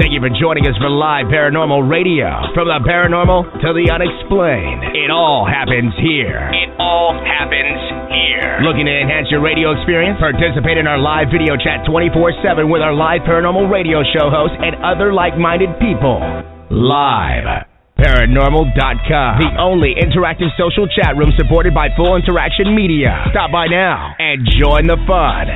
Thank you for joining us for Live Paranormal Radio. From the paranormal to the unexplained, it all happens here. It all happens here. Looking to enhance your radio experience? Participate in our live video chat 24/7 with our Live Paranormal Radio show hosts and other like-minded people. LiveParanormal.com, the only interactive social chat room supported by Full Interaction Media. Stop by now and join the fun.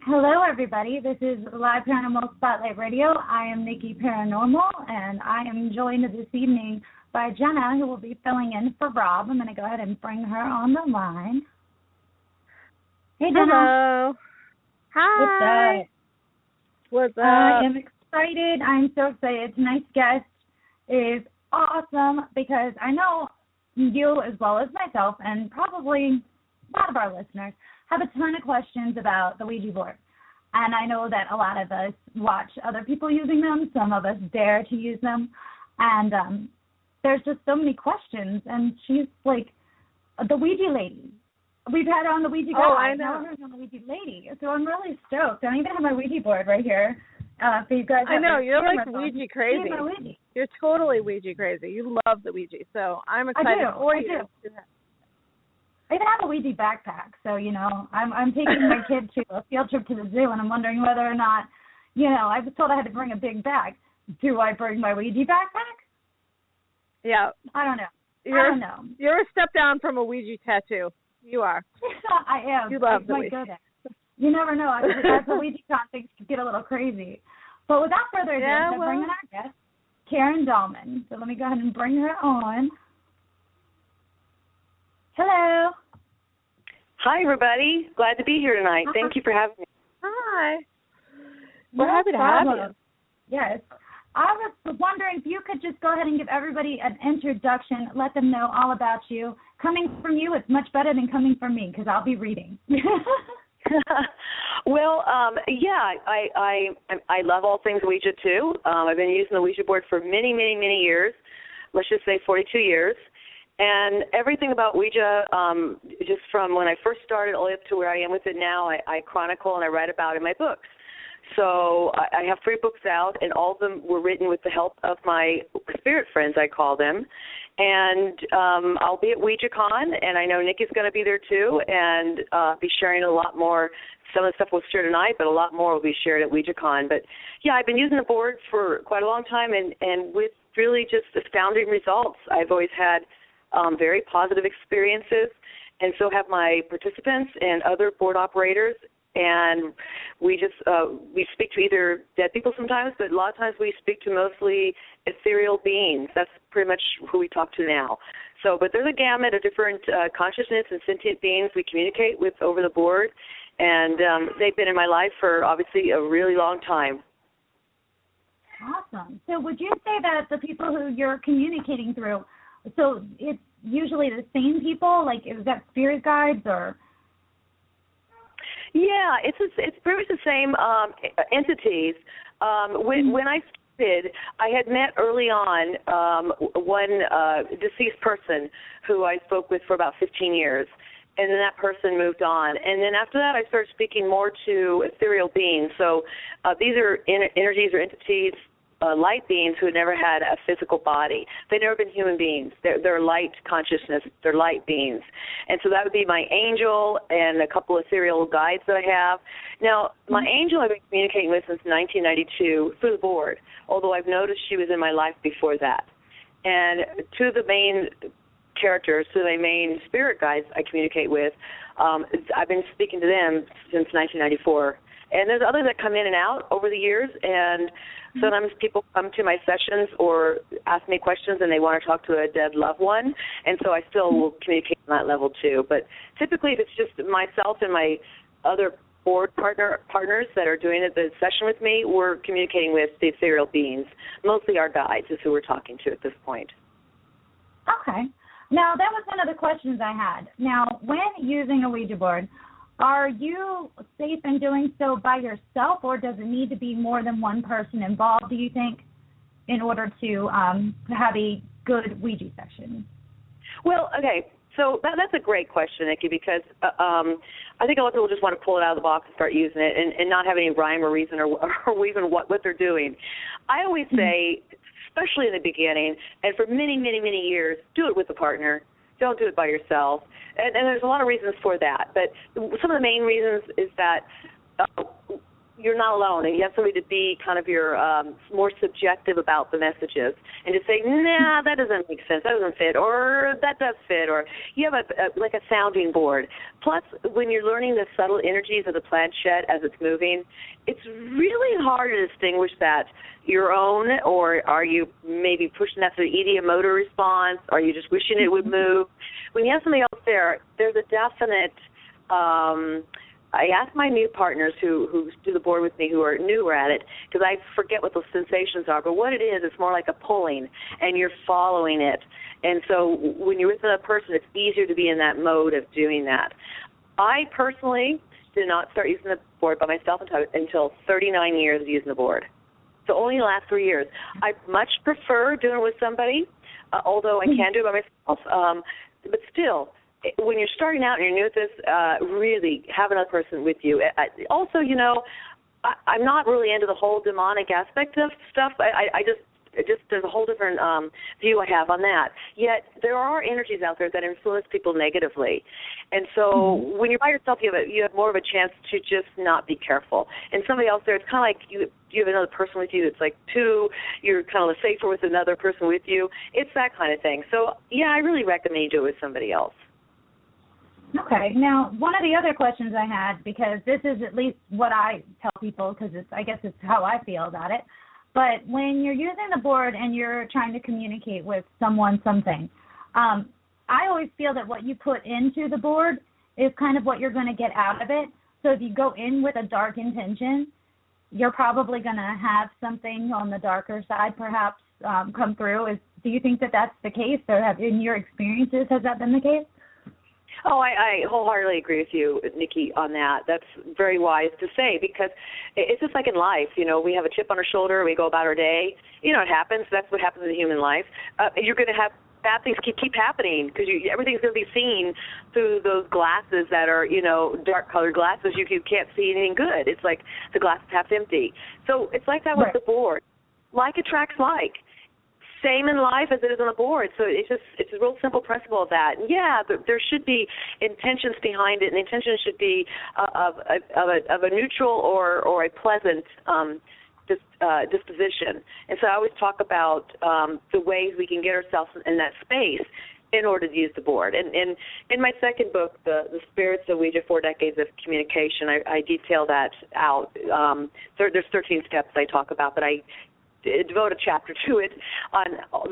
Hello, everybody. This is Live Paranormal Spotlight Radio. I am Niki Paranormal, and I am joined this evening by Jenna, who will be filling in for Rob. I'm going to go ahead and bring her on the line. Hey, Jenna. Hello. Hi. What's up? I am excited. I'm so excited. Tonight's guest is awesome because I know you, as well as myself, and probably a lot of our listeners, have a ton of questions about the Ouija board. And I know that a lot of us watch other people using them. Some of us dare to use them. And there's just so many questions. And she's like the Ouija lady. We've had her on the Ouija guy. Oh, I know. Now we're on the Ouija lady. So I'm really stoked. I even have my Ouija board right here. For you guys. I know. You're like Ouija crazy. Ouija. You're totally Ouija crazy. You love the Ouija. So I'm excited for you. I even have a Ouija backpack, so, you know, I'm taking my kid to a field trip to the zoo, and I'm wondering whether or not, you know, I was told I had to bring a big bag. Do I bring my Ouija backpack? Yeah. I don't know. I don't know. You're a step down from a Ouija tattoo. You are. I am. You love the Ouija. Goodness. You never know. As a Ouija con, things could get a little crazy. But without further ado, I'm bringing our guest, Karen Dahlman. So let me go ahead and bring her on. Hello. Hi, everybody. Glad to be here tonight. Thank you for having me. Hi. We're happy to have you. Yes. I was wondering if you could just go ahead and give everybody an introduction, let them know all about you. Coming from you, it's much better than coming from me because I'll be reading. Well, I love all things Ouija, too. I've been using the Ouija board for many, many, many years. Let's just say 42 years. And everything about Ouija, just from when I first started all the way up to where I am with it now, I chronicle and I write about in my books. So I have 3 books out, and all of them were written with the help of my spirit friends, I call them. And I'll be at OuijaCon, and I know Niki's going to be there too, and be sharing a lot more. Some of the stuff we'll share tonight, but a lot more will be shared at OuijaCon. But, yeah, I've been using the board for quite a long time, and with really just astounding results. I've always had very positive experiences, and so have my participants and other board operators. And we just we speak to either dead people sometimes, but a lot of times we speak to mostly ethereal beings. That's pretty much who we talk to now. So, but there's a gamut of different consciousness and sentient beings we communicate with over the board, and they've been in my life for obviously a really long time. Awesome. So would you say that the people who you're communicating through, so it's usually the same people? Like, is that spirit guides or? Yeah, it's pretty much the same entities. When I started, I had met early on one deceased person who I spoke with for about 15 years, and then that person moved on. And then after that, I started speaking more to ethereal beings. So these are energies or entities, light beings who had never had a physical body. They've never been human beings. They're light consciousness. They're light beings. And so that would be my angel and a couple of ethereal guides that I have. Now, my angel I've been communicating with since 1992 through the board, although I've noticed she was in my life before that. And two of the main characters, two of my main spirit guides I communicate with, I've been speaking to them since 1994. And there's others that come in and out over the years, and sometimes people come to my sessions or ask me questions and they want to talk to a dead loved one, and so I still will communicate on that level too. But typically if it's just myself and my other board partners that are doing the session with me, we're communicating with the ethereal beings. Mostly our guides is who we're talking to at this point. Okay. Now, that was one of the questions I had. Now, when using a Ouija board, are you safe in doing so by yourself, or does it need to be more than one person involved, do you think? in order to have a good Ouija session? Well, okay. So that's a great question, Niki, because I think a lot of people just want to pull it out of the box and start using it and not have any rhyme or reason or even what they're doing. I always say, especially in the beginning, and for many, many, many years, do it with a partner. Don't do it by yourself. And there's a lot of reasons for that. But some of the main reasons is that you're not alone, and you have somebody to be kind of your more subjective about the messages and to say, nah, that doesn't make sense, that doesn't fit, or that does fit, or you have like a sounding board. Plus, when you're learning the subtle energies of the planchette as it's moving, it's really hard to distinguish that your own, or are you maybe pushing that to the ideomotor response, or are you just wishing it would move? When you have somebody else there, there's a definite I ask my new partners who do the board with me who are newer at it, because I forget what those sensations are, but what it is, it's more like a pulling, and you're following it. And so when you're with another person, it's easier to be in that mode of doing that. I personally did not start using the board by myself until 39 years of using the board. So only the last 3 years. I much prefer doing it with somebody, although I can do it by myself. But still, when you're starting out and you're new at this, really have another person with you. Also, you know, I'm not really into the whole demonic aspect of stuff. I just there's a whole different view I have on that. Yet there are energies out there that influence people negatively, and so when you're by yourself, you have more of a chance to just not be careful. And somebody else there, it's kind of like you have another person with you. It's like two. You're kind of safer with another person with you. It's that kind of thing. So yeah, I really recommend you do it with somebody else. Okay. Now, one of the other questions I had, because this is at least what I tell people, because I guess it's how I feel about it, but when you're using the board and you're trying to communicate with someone something, I always feel that what you put into the board is kind of what you're going to get out of it. So if you go in with a dark intention, you're probably going to have something on the darker side perhaps come through. Do you think that that's the case, or in your experiences, has that been the case? Oh, I wholeheartedly agree with you, Niki, on that. That's very wise to say, because it's just like in life. You know, we have a chip on our shoulder, we go about our day. You know, it happens. That's what happens in human life. You're going to have bad things keep happening, because everything's going to be seen through those glasses that are, you know, dark-colored glasses. You can't see anything good. It's like the glass is half empty. So it's like that with the board. Like attracts like. Same in life as it is on a board. So it's a real simple principle of that. Yeah, there should be intentions behind it, and the intention should be of a neutral or a pleasant disposition. And so I always talk about the ways we can get ourselves in that space in order to use the board. And in my second book, The Spirits of Ouija, 4 Decades of Communication, I detail that out. There's 13 steps I talk about, but I devote a chapter to it on all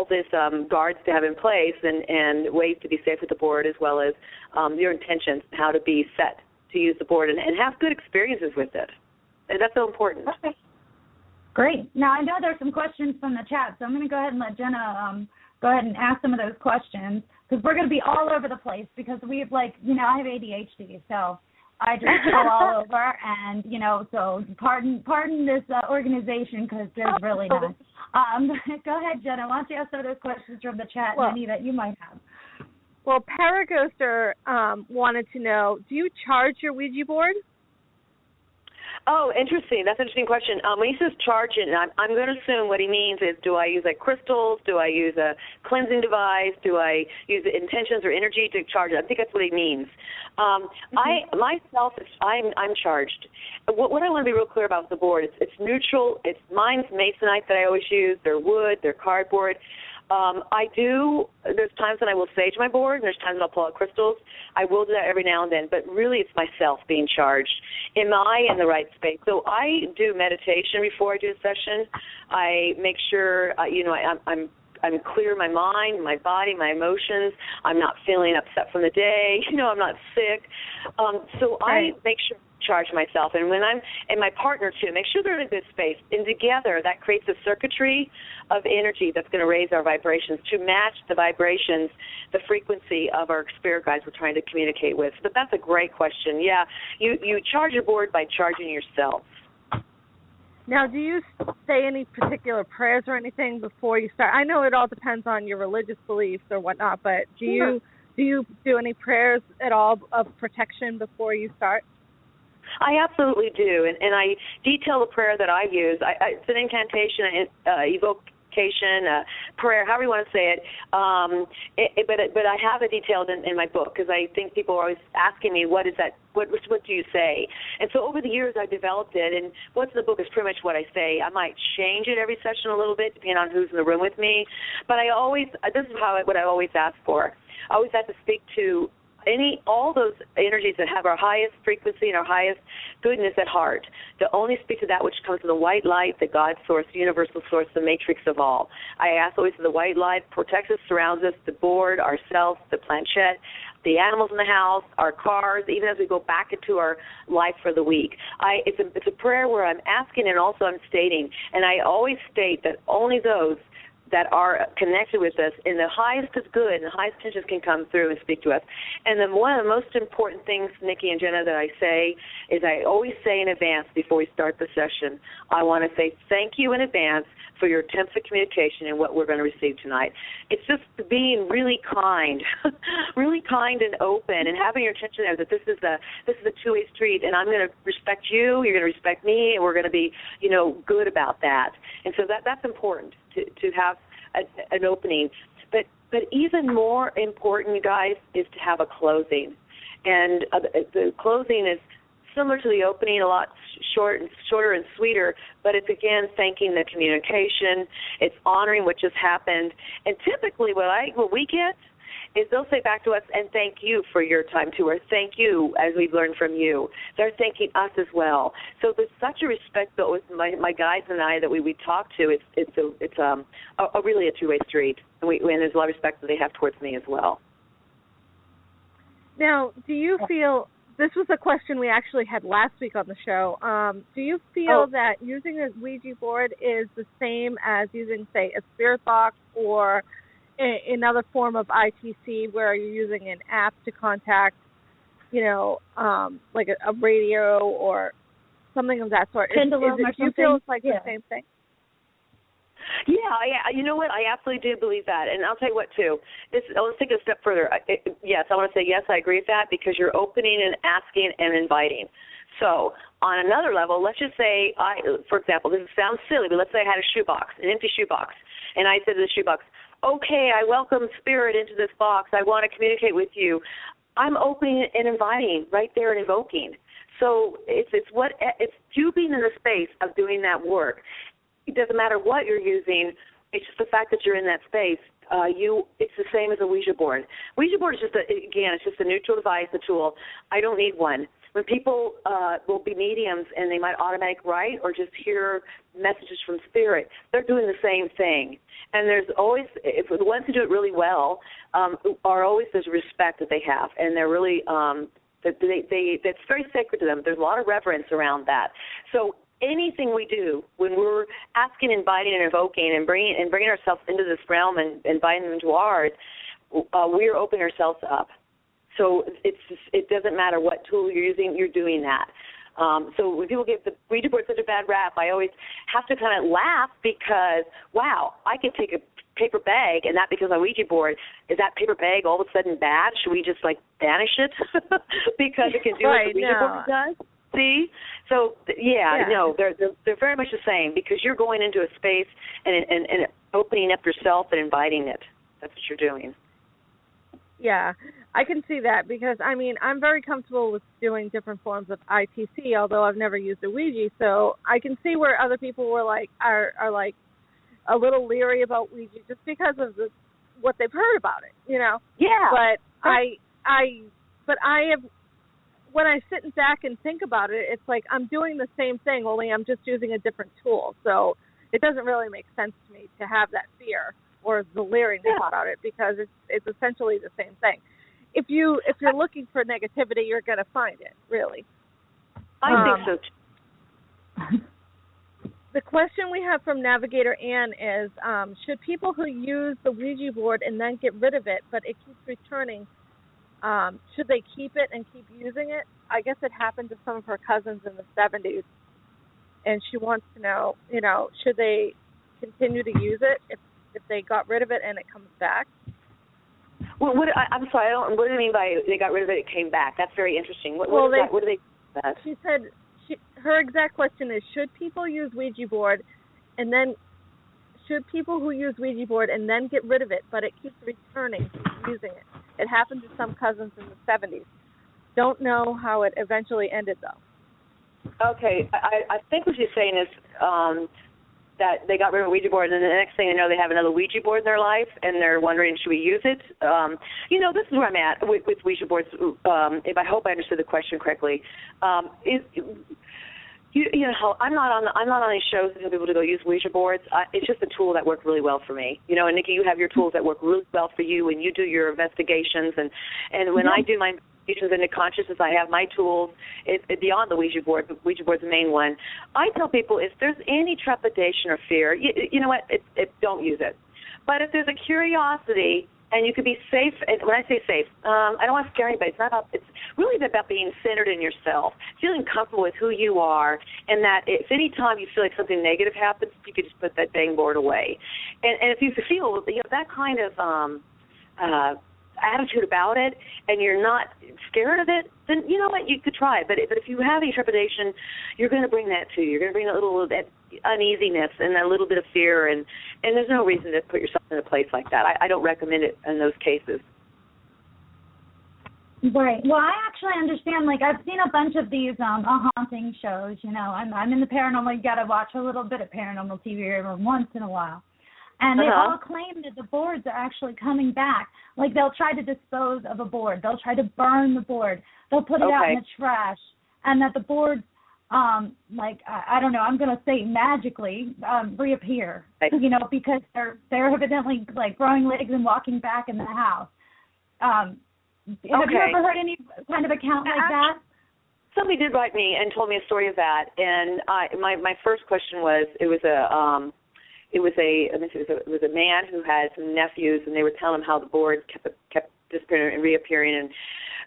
this guards to have in place and ways to be safe with the board, as well as your intentions, how to be set to use the board and have good experiences with it. And that's so important. Okay. Great. Now, I know there's some questions from the chat, so I'm going to go ahead and let Jenna go ahead and ask some of those questions, because we're going to be all over the place, because we have, like, you know, I have ADHD, so I just go all over, and, you know, so pardon this organization, because they're really nice. Go ahead, Jenna. Why don't you ask some of those questions from the chat, Jenny, that you might have? Well, Paraghoster wanted to know, do you charge your Ouija board? Oh, interesting. That's an interesting question. When he says charge it, I'm going to assume what he means is, do I use like crystals? Do I use a cleansing device? Do I use intentions or energy to charge it? I think that's what he means. I'm charged. What I want to be real clear about with the board, it's neutral. Mine's masonite that I always use. They're wood. They're cardboard. There's times when I will sage my board, and there's times when I'll pull out crystals. I will do that every now and then, but really it's myself being charged. Am I in the right space? So I do meditation before I do a session. I make sure, I'm clear in my mind, my body, my emotions. I'm not feeling upset from the day. I'm not sick. So I make sure to charge myself. And when and my partner, too, make sure they're in a good space. And together, that creates a circuitry of energy that's going to raise our vibrations to match the vibrations, the frequency of our spirit guides we're trying to communicate with. But that's a great question. Yeah, you charge your board by charging yourself. Now, do you say any particular prayers or anything before you start? I know it all depends on your religious beliefs or whatnot, but do you do any prayers at all of protection before you start? I absolutely do, and I detail the prayer that I use. It's an incantation, evocation, prayer, however you want to say it. But I have it detailed in my book because I think people are always asking me, what is that? What do you say? And so over the years I developed it, and what's in the book is pretty much what I say. I might change it every session a little bit depending on who's in the room with me, but this is what I always ask for. I always have to speak to all those energies that have our highest frequency and our highest goodness at heart, to only speak to that which comes from the white light, the God source, the universal source, the matrix of all. I ask always for the white light protects us, surrounds us, the board, ourselves, the planchette, the animals in the house, our cars, even as we go back into our life for the week. It's a prayer where I'm asking and also I'm stating, and I always state that only those that are connected with us in the highest of good and the highest intentions can come through and speak to us. And then one of the most important things, Niki and Jenna, that I say is I always say in advance before we start the session, I want to say thank you in advance for your attempts at communication and what we're going to receive tonight. It's just being really kind, really kind and open, and having your attention there that this is a two-way street, and I'm going to respect you, you're going to respect me, and we're going to be, good about that. And so that's important to have an opening. But even more important, you guys, is to have a closing. And the closing is similar to the opening, a lot shorter and sweeter, but it's, again, thanking the communication. It's honoring what just happened. And typically what we get is they'll say back to us, and thank you for your time too, or thank you as we've learned from you. They're thanking us as well. So there's such a respect that with my guides and I that we talk to. It's really a two-way street, and there's a lot of respect that they have towards me as well. Now, do you feel, this was a question we actually had last week on the show, do you feel that using a Ouija board is the same as using, say, a spirit box or another form of ITC where you're using an app to contact, like a radio or something of that sort? Do you feel it's like the same thing? Yeah, you know what? I absolutely do believe that. And I'll tell you what, too. Let's take it a step further. Yes, I want to say yes, I agree with that because you're opening and asking and inviting. So on another level, let's just say, for example, this sounds silly, but let's say I had a shoebox, an empty shoebox, and I said to the shoebox, okay, I welcome spirit into this box. I want to communicate with you. I'm opening and inviting right there and invoking. So it's you being in the space of doing that work. It doesn't matter what you're using. It's just the fact that you're in that space. It's the same as a Ouija board. Ouija board is it's just a neutral device, a tool. I don't need one. When people will be mediums and they might automatically write or just hear messages from spirit, they're doing the same thing. And there's always, if the ones who do it really well, there's respect that they have, and they're really that's very sacred to them. There's a lot of reverence around that. So anything we do when we're asking, inviting, and invoking, and bringing ourselves into this realm and inviting them into ours, we're opening ourselves up. So it doesn't matter what tool you're using, you're doing that. So when people give the Ouija board such a bad rap, I always have to kind of laugh because, wow, I can take a paper bag and that becomes a Ouija board. Is that paper bag all of a sudden bad? Should we just, banish it because it can do what the Ouija board does? See? So, no, they're very much the same because you're going into a space and opening up yourself and inviting it. That's what you're doing. Yeah, I can see that because, I'm very comfortable with doing different forms of ITC, although I've never used a Ouija, so I can see where other people are a little leery about Ouija just because of what they've heard about it, Yeah. But when I sit back and think about it, it's like I'm doing the same thing, only I'm just using a different tool. So it doesn't really make sense to me to have that fear or the leeriness about it because it's essentially the same thing. If you're looking for negativity, you're going to find it, really. I think so too. The question we have from Navigator Ann is, should people who use the Ouija board and then get rid of it, but it keeps returning, should they keep it and keep using it? I guess it happened to some of her cousins in the 70s. and she wants to know, should they continue to use it if they got rid of it and it comes back? Well, I'm sorry, what do you mean by they got rid of it, it came back? That's very interesting. What do they do that? She said her exact question is, should people use Ouija board, and then should people who use Ouija board and then get rid of it, but it keeps returning to using it? It happened to some cousins in the 70s. Don't know how it eventually ended, though. Okay, I think what she's saying is that they got rid of a Ouija board, and then the next thing you know, they have another Ouija board in their life, and they're wondering, should we use it? This is where I'm at with Ouija boards. If I hope I understood the question correctly. I'm not on any shows to tell people to go use Ouija boards. It's just a tool that worked really well for me. And Niki, you have your tools that work really well for you, and you do your investigations. And when I do my investigations into consciousness, I have my tools beyond the Ouija board. The Ouija board's the main one. I tell people if there's any trepidation or fear, you know what? Don't use it. But if there's a curiosity, and you could be safe, and when I say safe, I don't want to scare anybody. It's really about being centered in yourself, feeling comfortable with who you are, and that if any time you feel like something negative happens, you could just put that dang board away. And if you feel that kind of attitude about it, and you're not scared of it, then you know what, you could try it. But if you have any trepidation, you're going to bring that to you. You're going to bring that uneasiness and a little bit of fear, and there's no reason to put yourself in a place like that. I don't recommend it in those cases. Right. Well, I actually understand. Like, I've seen a bunch of these haunting shows. I'm in the paranormal. You got to watch a little bit of paranormal TV every once in a while. And they all claim that the boards are actually coming back. Like, they'll try to dispose of a board. They'll try to burn the board. They'll put it out in the trash. And that the boards, I don't know, I'm going to say magically reappear, because they're evidently, like, growing legs and walking back in the house. Have you ever heard any kind of account like that? Somebody did write me and told me a story of that. And my first question was, it was a man who had some nephews, and they were telling him how the board kept disappearing and reappearing,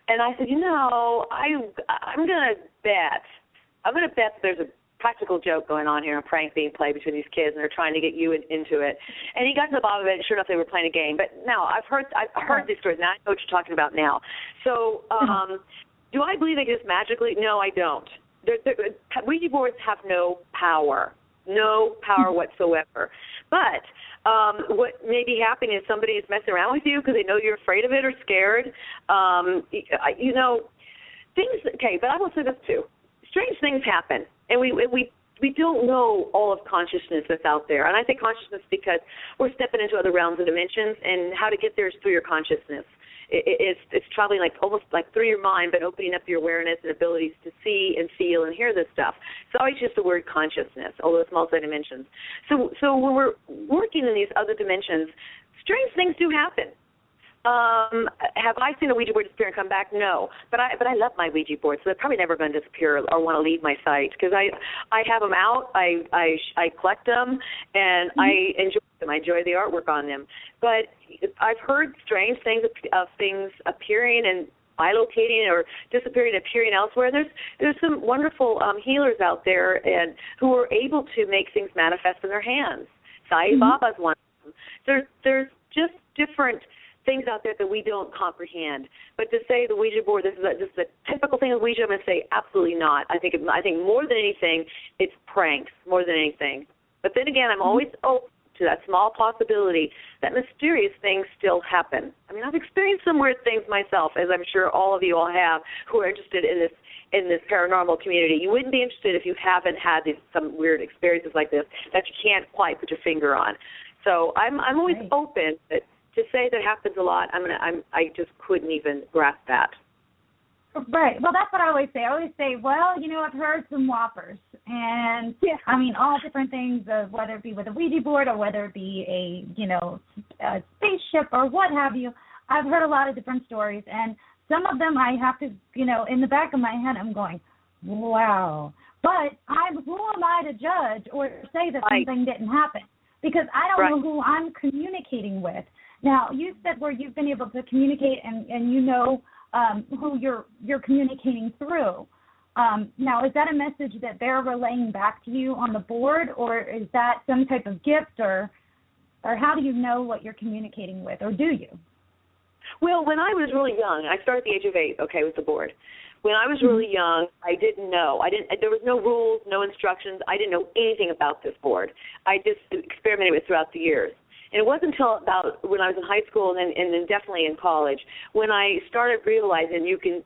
and I said, I'm going to bet there's a practical joke going on here, a prank being played between these kids, and they're trying to get you into it. And he got to the bottom of it, and sure enough, they were playing a game. But now I've heard these stories. Now I know what you're talking about now. So do I believe they just magically? No, I don't. Ouija boards have no power. No power whatsoever. But what may be happening is somebody is messing around with you because they know you're afraid of it or scared. Things. Okay, but I will say this too. Strange things happen, and we don't know all of consciousness that's out there. And I say consciousness because we're stepping into other realms and dimensions, and how to get there is through your consciousness. It's traveling almost through your mind, but opening up your awareness and abilities to see and feel and hear this stuff. It's always just the word consciousness, although it's multi-dimensions. So when we're working in these other dimensions, strange things do happen. Have I seen a Ouija board disappear and come back? No. But I love my Ouija boards, so they're probably never going to disappear or want to leave my site because I have them out. I collect them, and I enjoy them. I enjoy the artwork on them. But I've heard strange things of things appearing and bilocating or disappearing and appearing elsewhere. There's some wonderful healers out there and who are able to make things manifest in their hands. Sai Baba's one of them. There's just different things out there that we don't comprehend. But to say the Ouija board, this is a typical thing of Ouija, I'm going to say absolutely not. I think more than anything, it's pranks more than anything. But then again, I'm always open to that small possibility that mysterious things still happen. I mean, I've experienced some weird things myself, as I'm sure all of you all have, who are interested in this paranormal community. You wouldn't be interested if you haven't had some weird experiences like this that you can't quite put your finger on. So I'm always open. To say that happens a lot, I just couldn't even grasp that. Right. Well, that's what I always say. I always say, well, I've heard some whoppers. And, I mean, all different things, whether it be with a Ouija board or whether it be a spaceship or what have you. I've heard a lot of different stories. And some of them I have to, in the back of my head, I'm going, wow. But who am I to judge or say that something didn't happen? Because I don't know who I'm communicating with. Now, you said where you've been able to communicate and who you're communicating through. Now, is that a message that they're relaying back to you on the board, or is that some type of gift, or how do you know what you're communicating with, or do you? Well, when I was really young, I started at the age of 8, with the board. When I was really young, I didn't know. There was no rules, no instructions. I didn't know anything about this board. I just experimented with it throughout the years. And it wasn't until about when I was in high school and then definitely in college when I started realizing you can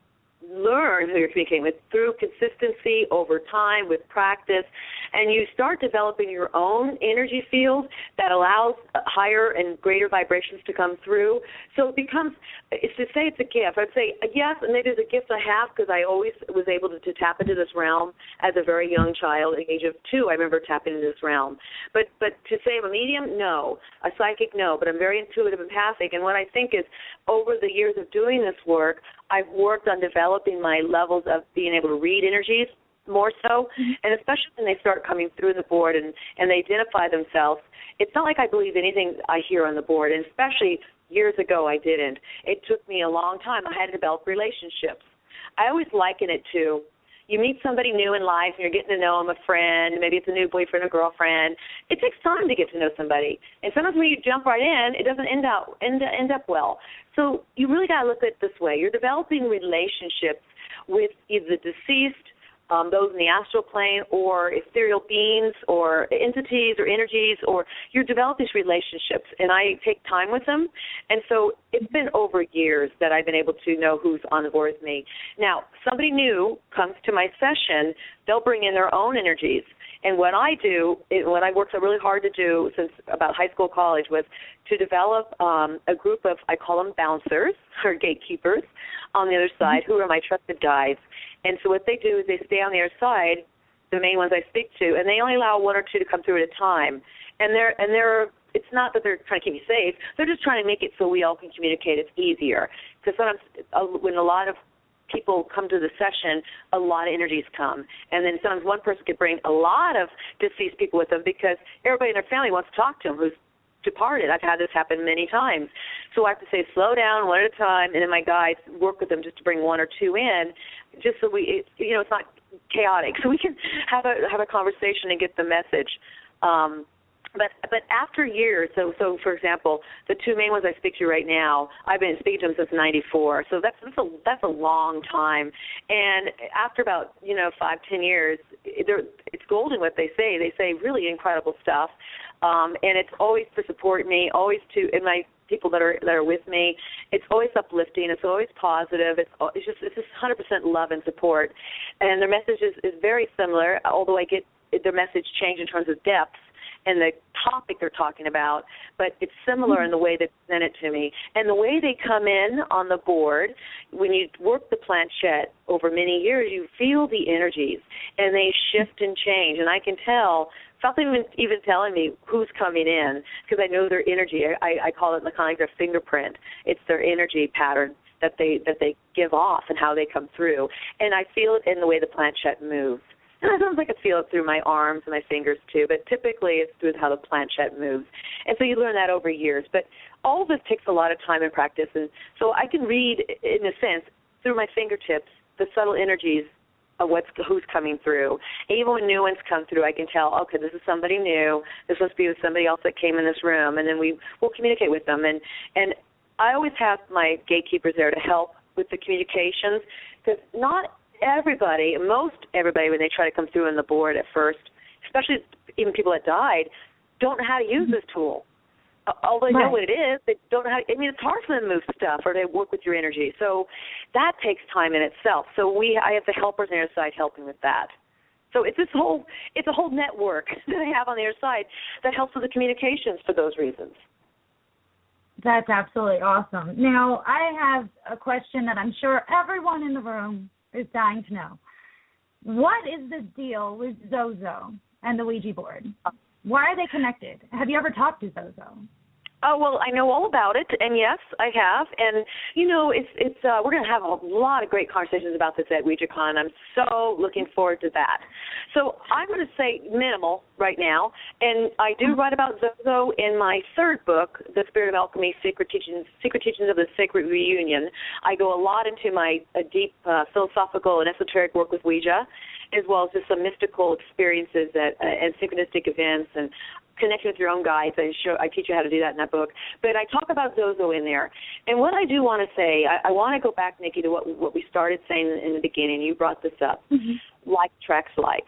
learn who you're communicating with through consistency over time with practice, and you start developing your own energy field that allows higher and greater vibrations to come through. So it becomes, it's to say it's a gift. I'd say yes, and it is a gift I have because I always was able to tap into this realm as a very young child. At the age of 2, I remember tapping into this realm. But to say I'm a medium, no. A psychic, no. But I'm very intuitive and empathic, and what I think is over the years of doing this work, I've worked on developing my levels of being able to read energies more so, and especially when they start coming through the board and they identify themselves. It's not like I believe anything I hear on the board, and especially years ago I didn't. It took me a long time. I had to develop relationships. I always liken it to you meet somebody new in life and you're getting to know them, a friend, maybe it's a new boyfriend or girlfriend. It takes time to get to know somebody. And sometimes when you jump right in, it doesn't end up well. So you really got to look at it this way. You're developing relationships with either the deceased, those in the astral plane, or ethereal beings, or entities, or energies, or you develop these relationships, and I take time with them. And so it's been over years that I've been able to know who's on the board with me. Now, somebody new comes to my session, they'll bring in their own energies. And what I do, what I worked so really hard to do since about high school, college, was to develop a group of, I call them bouncers or gatekeepers on the other side, who are my trusted guides. And so what they do is they stay on the other side, the main ones I speak to, and they only allow 1 or 2 to come through at a time. And they're it's not that they're trying to keep me safe. They're just trying to make it so we all can communicate. It's easier. Because sometimes when a lot of people come to the session, a lot of energies come. And then sometimes one person could bring a lot of deceased people with them because everybody in their family wants to talk to them who's departed. I've had this happen many times. So I have to say, slow down one at a time, and then my guides work with them just to bring 1 or 2 in, just so it's not chaotic. So we can have a conversation and get the message. But after years, so for example, the 2 main ones I speak to right now, I've been speaking to them since *94. So that's a long time. And after about 5-10 years, it's golden what they say. They say really incredible stuff, and it's always to support me, always to and my people that are with me. It's always uplifting. It's always positive. It's just 100% love and support. And their message is very similar, although I get their message change in terms of depth and the topic they're talking about, but it's similar in the way they present it to me. And the way they come in on the board, when you work the planchette over many years, you feel the energies, and they shift and change. And I can tell, without them even telling me who's coming in, because I know their energy. I call it kind of like their fingerprint. It's their energy pattern that they give off and how they come through. And I feel it in the way the planchette moves. And sometimes I can feel it through my arms and my fingers too, but typically it's through how the planchette moves. And so you learn that over years. But all of this takes a lot of time and practice. And so I can read, in a sense, through my fingertips, the subtle energies of who's coming through. And even when new ones come through, I can tell, okay, this is somebody new. This must be somebody else that came in this room. And then we'll communicate with them. And I always have my gatekeepers there to help with the communications, because most everybody, when they try to come through on the board at first, especially even people that died, don't know how to use this tool. Although they know what it is, they don't know how it's hard for them to move stuff or to work with your energy. So that takes time in itself. So I have the helpers on the other side helping with that. So it's a whole network that I have on the other side that helps with the communications for those reasons. That's absolutely awesome. Now, I have a question that I'm sure everyone in the room is dying to know. What is the deal with Zozo and the Ouija board? Why are they connected? Have you ever talked to Zozo? Oh, well, I know all about it, and yes, I have. And, you know, it's we're going to have a lot of great conversations about this at WouijaCon. I'm so looking forward to that. So I'm going to say minimal right now, and I do write about Zozo in my third book, The Spirit of Alchemy, Secret Teachings of the Sacred Reunion. I go a lot into my deep philosophical and esoteric work with Ouija, as well as just some mystical experiences and synchronistic events and connecting with your own guides. I teach you how to do that in that book. But I talk about Zozo in there. And what I do want to say, I want to go back, Niki, to what we started saying in the beginning. You brought this up. Like attracts like.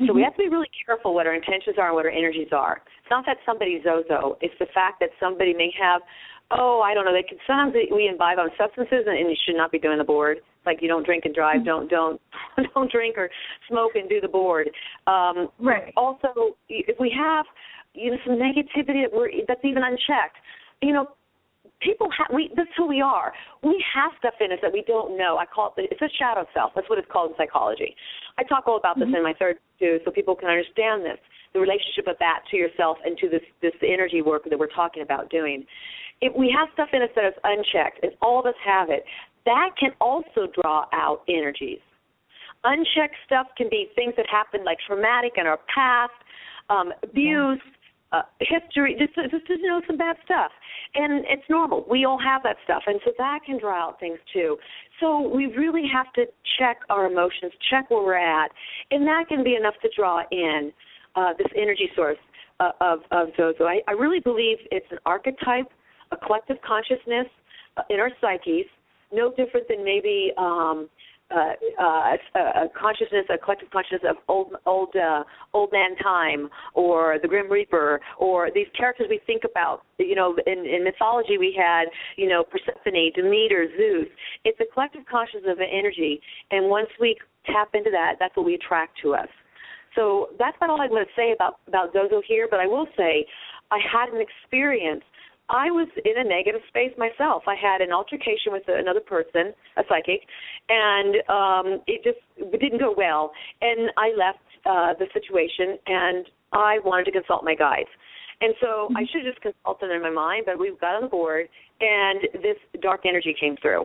So we have to be really careful what our intentions are and what our energies are. It's not that somebody's Zozo. It's the fact that somebody may have, I don't know, sometimes we imbibe on substances and you should not be doing the board. Like you don't drink and drive, don't drink or smoke and do the board. Right. Also, if we have some negativity that's even unchecked, people that's who we are. We have stuff in us that we don't know. I call it's a shadow self. That's what it's called in psychology. I talk all about this in my third too, so people can understand this, the relationship of that to yourself and to this energy work that we're talking about doing. If we have stuff in us that is unchecked, and all of us have it, that can also draw out energies. Unchecked stuff can be things that happen like traumatic in our past, abuse, history, just some bad stuff. And it's normal. We all have that stuff. And so that can draw out things too. So we really have to check our emotions, check where we're at. And that can be enough to draw in this energy source of Zozo. I really believe it's an archetype, a collective consciousness in our psyches, no different than maybe a collective consciousness of old man time, or the Grim Reaper, or these characters we think about. In mythology we had, Persephone, Demeter, Zeus. It's a collective consciousness of an energy, and once we tap into that, that's what we attract to us. So that's not all I'm going to say about Zozo here, but I will say I had an experience. I was in a negative space myself. I had an altercation with another person, a psychic, and it didn't go well. And I left the situation, and I wanted to consult my guides. And so I should have just consulted in my mind, but we got on the board, and this dark energy came through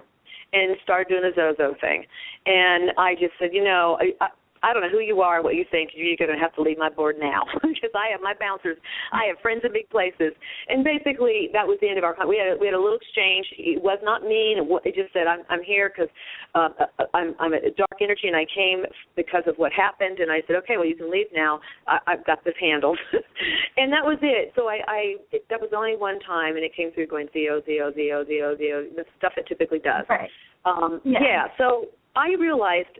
and started doing the Zozo thing. And I just said, I don't know who you are, what you think. You're going to have to leave my board now because I have my bouncers. I have friends in big places. And basically, that was the end of our we had a little exchange. It was not mean. It just said, I'm here because I'm a dark energy, and I came because of what happened. And I said, okay, well, you can leave now. I've got this handled. And that was it. So that was only one time, and it came through going Zio, Zio, Zio, Zio, Zio, the stuff it typically does. Right. Yeah. So I realized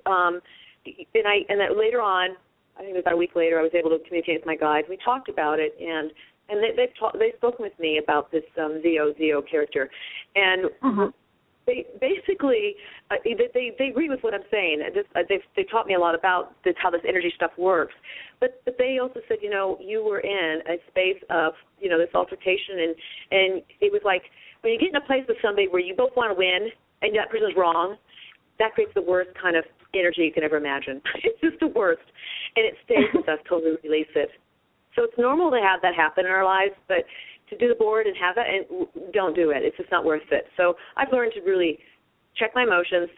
and that later on, I think it was about a week later, I was able to communicate with my guides. We talked about it, and they've spoken with me about this Zio character, and they basically they agree with what I'm saying. They taught me a lot about how this energy stuff works, but they also said, you were in a space of this altercation, and it was like when you get in a place with somebody where you both want to win and that person's wrong, that creates the worst kind of energy you can ever imagine. It's just the worst. And it stays with us till we release it. So it's normal to have that happen in our lives, but to do the board and have that, and don't do it. It's just not worth it. So I've learned to really check my emotions,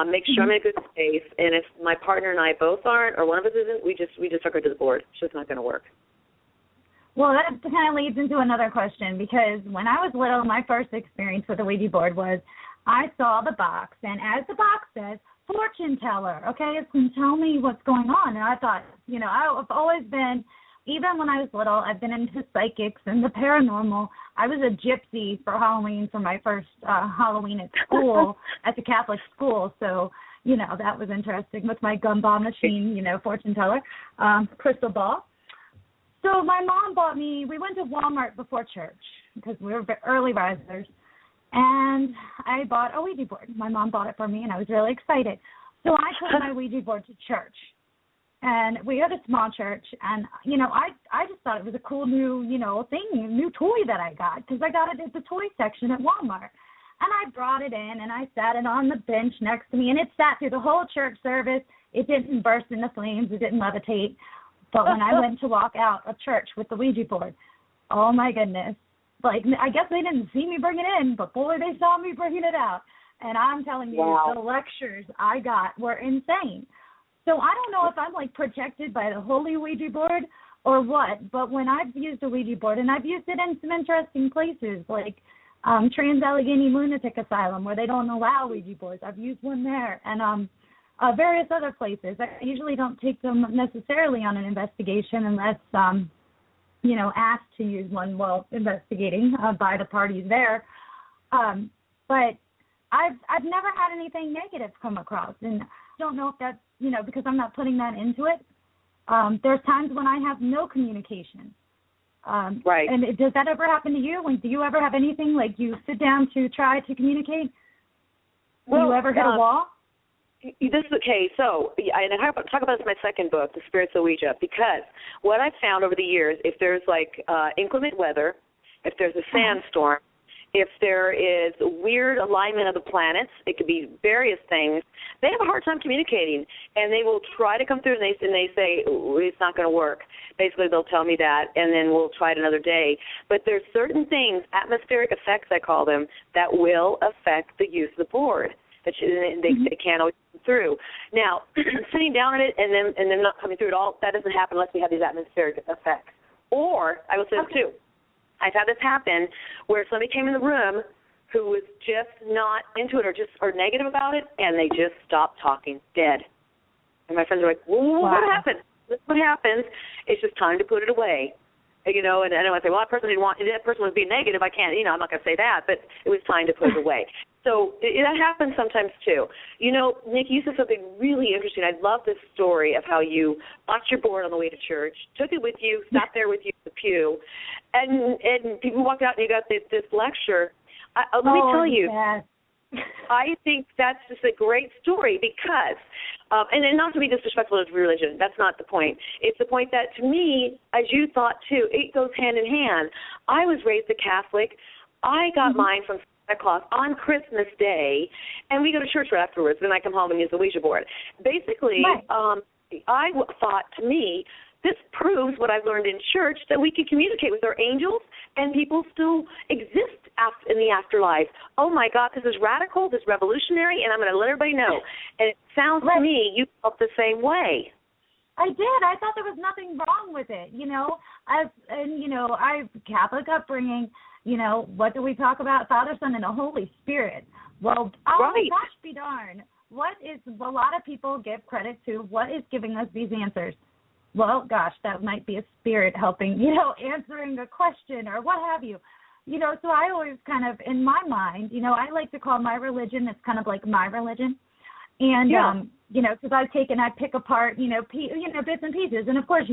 make sure I'm in a good space, and if my partner and I both aren't, or one of us isn't, we just are going to do the board. It's just not going to work. Well, that kind of leads into another question, because when I was little, my first experience with the Ouija board was I saw the box, and as the box says, fortune teller, okay, it's going to tell me what's going on. And I thought, I've always been, even when I was little, I've been into psychics and the paranormal. I was a gypsy for Halloween for my first Halloween at school, at the Catholic school. So, that was interesting with my gumball machine, fortune teller, crystal ball. So my mom bought me, we went to Walmart before church because we were early risers. And I bought a Ouija board. My mom bought it for me, and I was really excited. So I took my Ouija board to church. And we had a small church, and, I just thought it was a cool new, new toy that I got, because I got it at the toy section at Walmart. And I brought it in, and I sat it on the bench next to me, and it sat through the whole church service. It didn't burst into flames. It didn't levitate. But when I went to walk out of church with the Ouija board, oh, my goodness, Like, I guess they didn't see me bring it in, but boy, they saw me bringing it out. And I'm telling you, the lectures I got were insane. So I don't know if I'm, like, protected by the holy Ouija board or what, but when I've used a Ouija board, and I've used it in some interesting places, like Trans-Allegheny Lunatic Asylum, where they don't allow Ouija boards. I've used one there, and various other places. I usually don't take them necessarily on an investigation unless, asked to use one while investigating by the parties there. But I've never had anything negative come across, and I don't know if that's, because I'm not putting that into it. There's times when I have no communication. Right. And does that ever happen to you? Do you ever have anything like you sit down to try to communicate? Do you ever hit a wall? This is okay. So, and I talk about this in my second book, The Spirits of Ouija, because what I've found over the years, if there's like inclement weather, if there's a sandstorm, if there is a weird alignment of the planets, it could be various things, they have a hard time communicating, and they will try to come through, and they say, it's not going to work. Basically, they'll tell me that, and then we'll try it another day. But there's certain things, atmospheric effects I call them, that will affect the use of the board. They can't always come through. Now, sitting down on it and then not coming through at all, that doesn't happen unless we have these atmospheric effects. Or, I will say this too, I've had this happen where somebody came in the room who was just not into it or negative about it, and they just stopped talking, dead. And my friends are like, what happened? What happens? It's just time to put it away. And I know I say, well, that person was being negative. I can't, I'm not going to say that, but it was time to put it away. So that happens sometimes too. Nick, you said something really interesting. I love this story of how you locked your board on the way to church, took it with you, sat there with you in the pew, and people walked out and you got this lecture. Let me tell you, I think that's just a great story because, and not to be disrespectful of religion, that's not the point. It's the point that, to me, as you thought too, it goes hand in hand. I was raised a Catholic. I got mine from Santa Claus on Christmas Day, and we go to church right afterwards. Then I come home and use the Ouija board. Basically, I thought, to me, this proves what I've learned in church, that we can communicate with our angels and people still exist in the afterlife. Oh, my God, this is radical, this is revolutionary, and I'm going to let everybody know. And it sounds to me you felt the same way. I did. I thought there was nothing wrong with it. I've Catholic upbringing. What do we talk about? Father, Son, and the Holy Spirit. Well, gosh be darn. A lot of people give credit to what is giving us these answers. Well, gosh, that might be a spirit helping, answering a question or what have you. So I always kind of, in my mind, I like to call my religion, it's kind of like my religion. And, because I pick apart, bits and pieces. And, of course,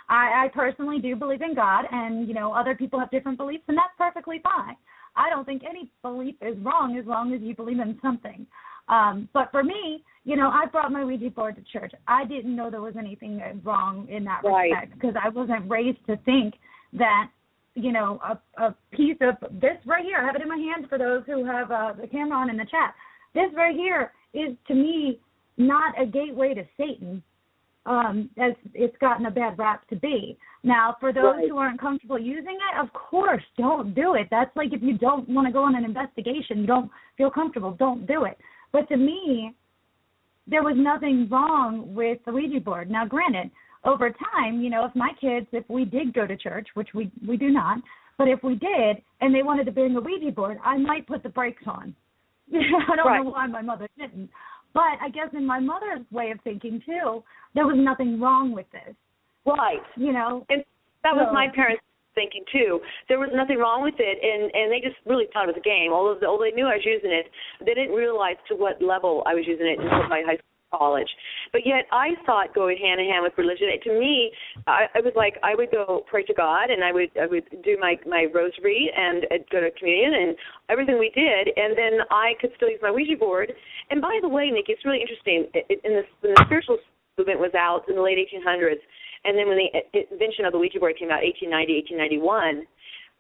I personally do believe in God, and, other people have different beliefs, and that's perfectly fine. I don't think any belief is wrong as long as you believe in something. But for me, I brought my Ouija board to church. I didn't know there was anything wrong in that respect because I wasn't raised to think that, a piece of this right here, I have it in my hand for those who have the camera on in the chat. This right here is, to me, not a gateway to Satan, as it's gotten a bad rap to be. Now, for those who aren't comfortable using it, of course, don't do it. That's like if you don't want to go on an investigation, you don't feel comfortable, don't do it. But to me, there was nothing wrong with the Ouija board. Now, granted, over time, if we did go to church, which we do not, but if we did, and they wanted to bring a Ouija board, I might put the brakes on. I don't know why my mother didn't. But I guess in my mother's way of thinking, too, there was nothing wrong with this. Right. And that was my parents' thinking, too. There was nothing wrong with it, and they just really thought it was a game. Although they knew I was using it, they didn't realize to what level I was using it until my high school college. But yet I saw it going hand in hand with religion. To me, I was like, I would go pray to God, and I would do my rosary and go to communion and everything we did, and then I could still use my Ouija board. And by the way, Nikki, it's really interesting. When the spiritual movement was out in the late 1800s, and then when the invention of the Ouija board came out, 1890, 1891,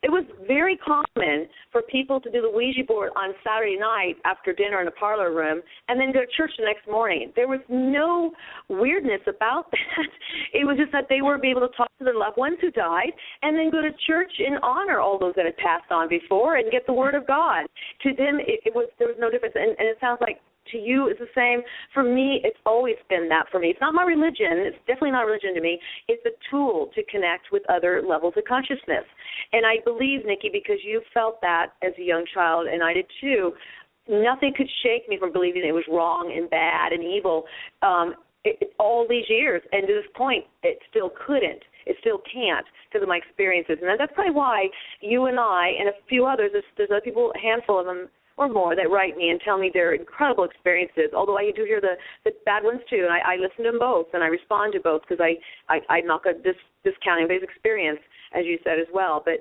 It was very common for people to do the Ouija board on Saturday night after dinner in the parlor room and then go to church the next morning. There was no weirdness about that. It was just that they were able to talk to their loved ones who died and then go to church and honor all those that had passed on before and get the word of God. To them, there was no difference. And it sounds like to you it's the same. For me, it's always been that for me. It's not my religion. It's definitely not a religion to me. It's a tool to connect with other levels of consciousness. And I believe, Niki, because you felt that as a young child, and I did too, nothing could shake me from believing it was wrong and bad and evil all these years. And to this point, it still couldn't. It still can't because of my experiences. And that's probably why you and I and a few others, there's other people, a handful of them, or more, that write me and tell me their incredible experiences, although I do hear the bad ones too, and I listen to them both, and I respond to both because I'm not discounting anybody's experience, as you said as well. But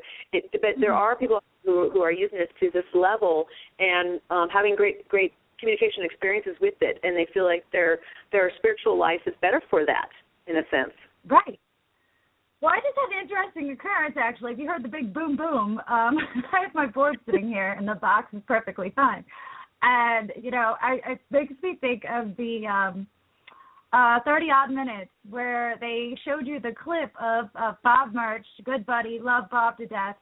there are people who are using this to this level and having great communication experiences with it, and they feel like their spiritual life is better for that, in a sense. Right. Well, I just had an interesting occurrence, actually. If you heard the big boom, boom, I have my board sitting here, and the box is perfectly fine. And, it makes me think of the 30-odd Minutes where they showed you the clip of Bob Murch, good buddy, love Bob to death,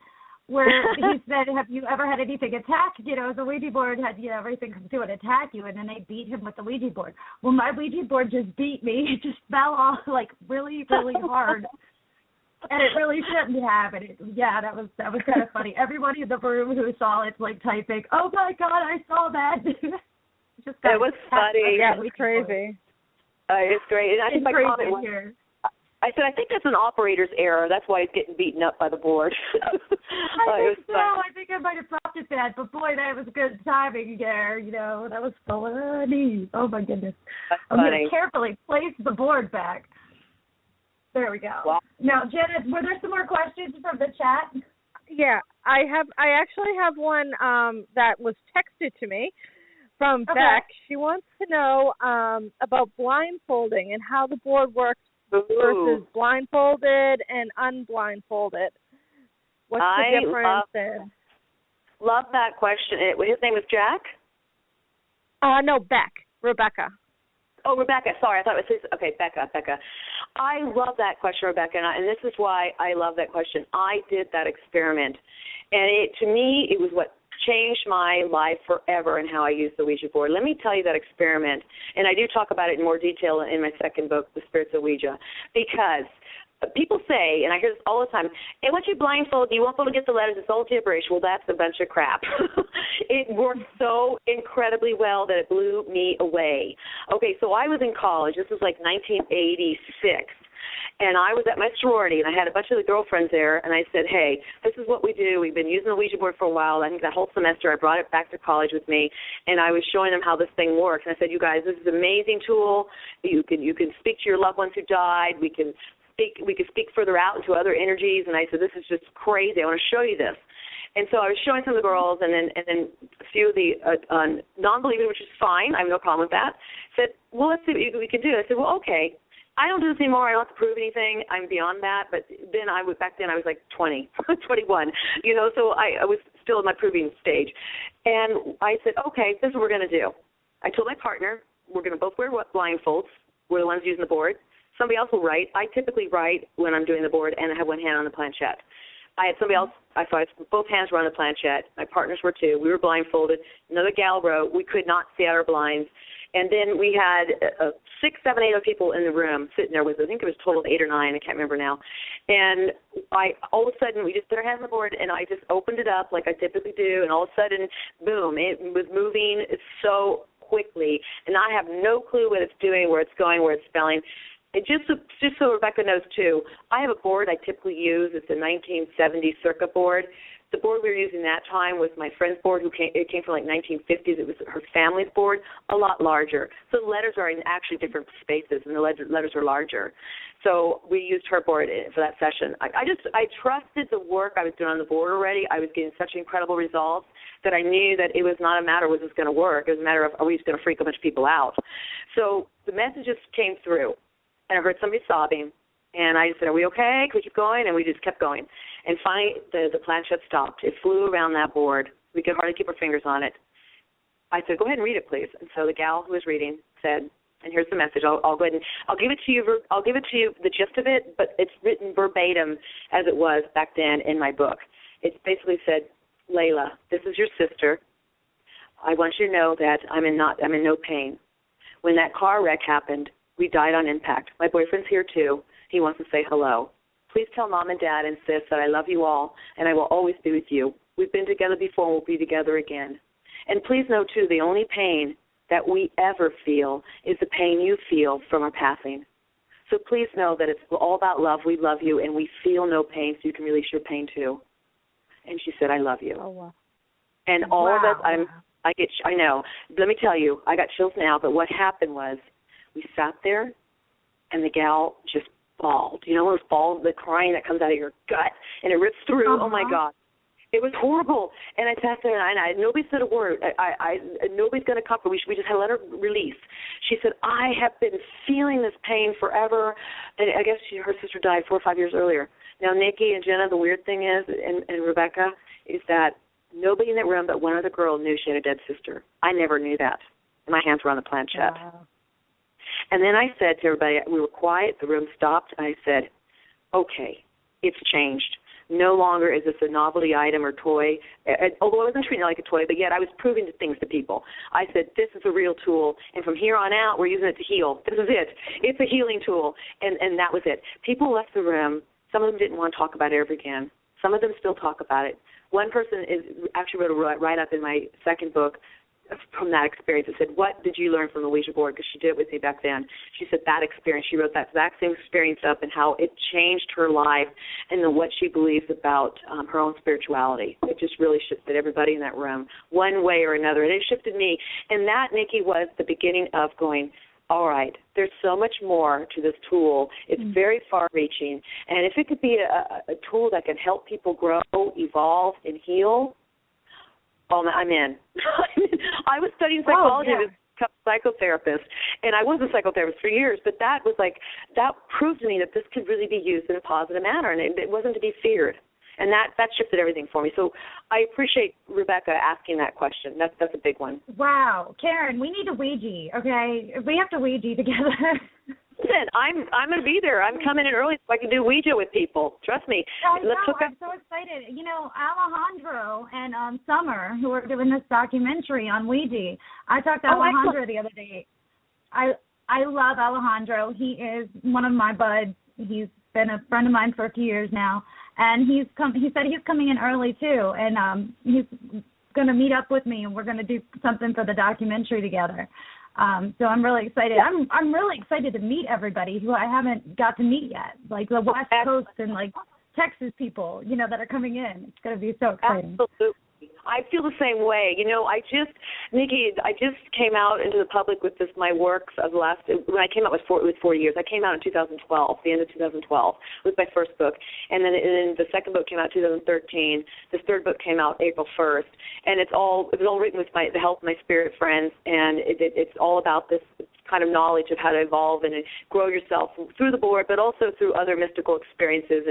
where he said, have you ever had anything attack, the Ouija board had, everything come through and attack you, and then they beat him with the Ouija board. Well, my Ouija board just beat me. It just fell off, really, really hard. And it really shouldn't have. And that was kind of funny. Everybody in the room who saw it, typing, "Oh my God, I saw that!" It was funny. Yeah, it was crazy. It's great. And I think my comment was, I said, I think that's an operator's error. That's why it's getting beaten up by the board. I think I might have dropped it bad, but boy, that was good timing there. That was funny. Oh my goodness. I'm going to carefully place the board back. There we go. Wow. Now, Janet, were there some more questions from the chat? Yeah, I actually have one that was texted to me from Beck. She wants to know about blindfolding and how the board works versus blindfolded and unblindfolded. What's the difference? Love that question. His name was Jack? No, Rebecca. Oh, Rebecca. Sorry, I thought it was his. Okay, Becca. I love that question, Rebecca, and this is why I love that question. I did that experiment, and to me, it was what changed my life forever and how I use the Ouija board. Let me tell you that experiment, and I do talk about it in more detail in my second book, The Spirits of Ouija, because people say, and I hear this all the time, hey, once you blindfold, you won't be able to get the letters. It's all gibberish. Well, that's a bunch of crap. It worked so incredibly well that it blew me away. Okay, so I was in college. This was like 1986. And I was at my sorority, and I had a bunch of the girlfriends there, and I said, hey, this is what we do. We've been using the Ouija board for a while. I think that whole semester I brought it back to college with me, and I was showing them how this thing works. And I said, you guys, this is an amazing tool. You can speak to your loved ones who died. We can speak further out into other energies. And I said, this is just crazy. I want to show you this. And so I was showing some of the girls, and then a few of the non-believers, which is fine. I have no problem with that. Said, well, let's see what we can do. I said, well, okay. I don't do this anymore. I don't have to prove anything. I'm beyond that. But then back then I was like 20, 21, so I was still in my proving stage. And I said, okay, this is what we're going to do. I told my partner, we're going to both wear blindfolds. We're the ones using the board. Somebody else will write. I typically write when I'm doing the board, and I have one hand on the planchette. I had somebody else, both hands were on the planchette. My partners were too. We were blindfolded. Another gal wrote. We could not see out our blinds. And then we had 6, 7, 8 other people in the room sitting there with us. I think it was a total of 8 or 9. I can't remember now. And all of a sudden, we just put our hands on the board, and I just opened it up like I typically do. And all of a sudden, boom, it was moving so quickly. And I have no clue what it's doing, where it's going, where it's spelling. And just so Rebecca knows, too, I have a board I typically use. It's a 1970 circuit board. The board we were using that time was my friend's board. It came from like 1950s. It was her family's board, a lot larger. So the letters are in actually different spaces, and the letters are larger. So we used her board for that session. I trusted the work I was doing on the board already. I was getting such incredible results that I knew that it was not a matter of was this going to work. It was a matter of are we just going to freak a bunch of people out. So the messages came through, and I heard somebody sobbing, And I said, are we okay? Can we keep going? And we just kept going. And finally, the planchette stopped. It flew around that board. We could hardly keep our fingers on it. I said, go ahead and read it, please. And so the gal who was reading said, and here's the message. I'll go ahead and I'll give it to you. I'll give it to you, the gist of it, but it's written verbatim as it was back then in my book. It basically said, Layla, this is your sister. I want you to know that I'm in no pain. When that car wreck happened, we died on impact. My boyfriend's here too. He wants to say hello. Please tell Mom and Dad and Sis that I love you all, and I will always be with you. We've been together before, and we'll be together again. And please know, too, the only pain that we ever feel is the pain you feel from our passing. So please know that it's all about love. We love you, and we feel no pain, so you can release your pain, too. And she said, I love you. Oh, wow. And all of us, I know. Let me tell you, I got chills now, but what happened was we sat there, and the gal just bawled. You know those bawls, the crying that comes out of your gut, and it rips through. Oh, my God. It was horrible. And I sat there, and nobody said a word. Nobody's going to comfort. We just had to let her release. She said, I have been feeling this pain forever. And I guess her sister died 4 or 5 years earlier. Now, Niki and Jenna, the weird thing is, and Rebecca, is that nobody in that room but one other girl knew she had a dead sister. I never knew that. And my hands were on the planchette. Wow. And then I said to everybody, we were quiet, the room stopped, and I said, okay, it's changed. No longer is this a novelty item or toy, although I wasn't treating it like a toy, but yet I was proving things to people. I said, this is a real tool, and from here on out, we're using it to heal. This is it. It's a healing tool, and that was it. People left the room. Some of them didn't want to talk about it ever again. Some of them still talk about it. One person actually wrote a write-up in my second book from that experience. It said, what did you learn from the Ouija board? Because she did it with me back then. She said that experience, she wrote that exact same experience up and how it changed her life and what she believes about her own spirituality. It just really shifted everybody in that room one way or another. And it shifted me. And that, Niki, was the beginning of going, all right, there's so much more to this tool. It's very far-reaching. And if it could be a tool that can help people grow, evolve, and heal, I'm in. I was studying psychology as a psychotherapist, and I was a psychotherapist for years, but that proved to me that this could really be used in a positive manner, and it wasn't to be feared. And that shifted everything for me. So I appreciate Rebecca asking that question. That's a big one. Wow. Karen, we need a Ouija, okay? We have to Ouija together. Listen, I'm going to be there. I'm coming in early so I can do Ouija with people. Trust me. I'm so excited. You know, Alejandro and Summer, who are doing this documentary on Ouija, I talked to Alejandro the other day. I love Alejandro. He is one of my buds. He's been a friend of mine for a few years now, and he said he's coming in early too, and he's going to meet up with me, and we're going to do something for the documentary together. So I'm really excited. I'm really excited to meet everybody who I haven't got to meet yet, like the West Coast and like Texas people, you know, that are coming in. It's going to be so exciting. Absolutely. I feel the same way. You know, Niki, I just came out into the public with my works of the last, when I came out with 40 years. I came out in 2012, the end of 2012, with my first book. And then the second book came out in 2013. This third book came out April 1st. And it was all written with the help of my spirit friends. And it's all about this kind of knowledge of how to evolve and grow yourself through the board, but also through other mystical experiences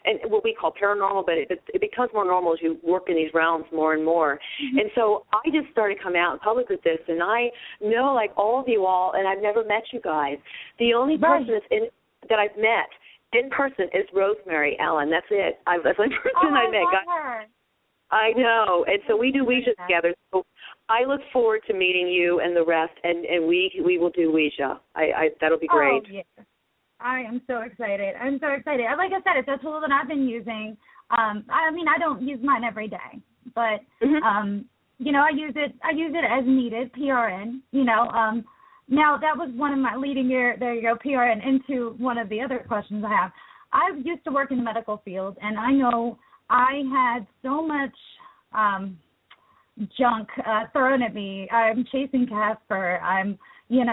and what we call paranormal, but it becomes more normal as you work in these realms more and more. Mm-hmm. And so I just started coming out in public with this, and I know, like all of you all, and I've never met you guys, the only person that I've met in person is Rosemary Ellen. That's it. That's the only person I met. Her. I know. And so we do Ouija together. So I look forward to meeting you and the rest, and we will do Ouija. That'll be great. Oh, yeah. I am so excited. I'm so excited. Like I said, it's a tool that I've been using. I mean, I don't use mine every day, but you know, I use it as needed, PRN. You know, now that was one of my leading PRN into one of the other questions I have. I used to work in the medical field, and I know I had so much junk thrown at me. I'm chasing Casper. I'm, you're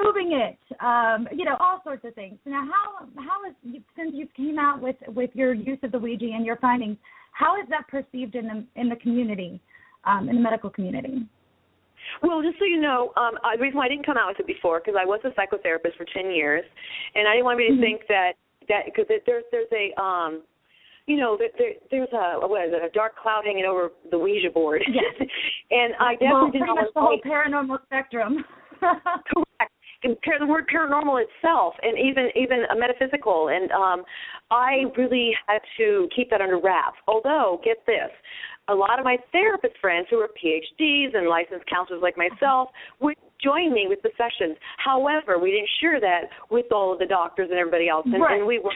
moving it. All sorts of things. Now, how is, since you came out with your use of the Ouija and your findings, how is that perceived in the community, in the medical community? Well, just so you know, the reason why I didn't come out with it before, because I was a psychotherapist for 10 years, and I didn't want anybody to think that because there's a there's a dark cloud hanging over the Ouija board. Yes. And I definitely didn't pretty much the whole paranormal spectrum. Correct. Compare the word paranormal itself, and even a metaphysical, and I really had to keep that under wraps. Although, get this, a lot of my therapist friends who are PhDs and licensed counselors like myself would join me with the sessions. However, we didn't share that with all of the doctors and everybody else, and we were